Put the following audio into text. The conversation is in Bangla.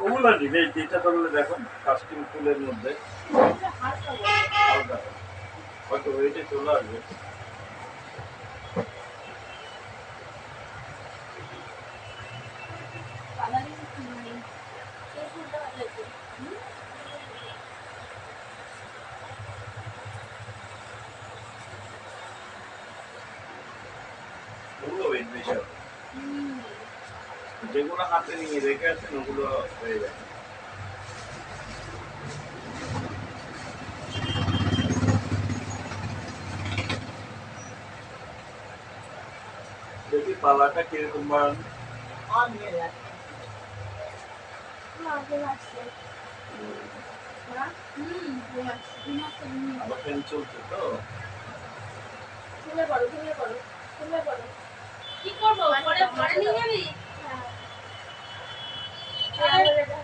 ওগুলো নিবে যেটা ধরলে দেখো কাস্টিং ফুলের মধ্যে হালকা হয়তো ওইটা চলে আসবে। ওগুলো ওয়েট বেশি হবে, যেগুলো হাতে নিয়ে রেখে আছেন ওগুলো হয়ে যাবে। দেখি পালাটা কিরকম বাড়ানো। আবার ফ্যান চলছে তো। কি করবো? ঘরে নিয়ে যাবি? হ্যাঁ।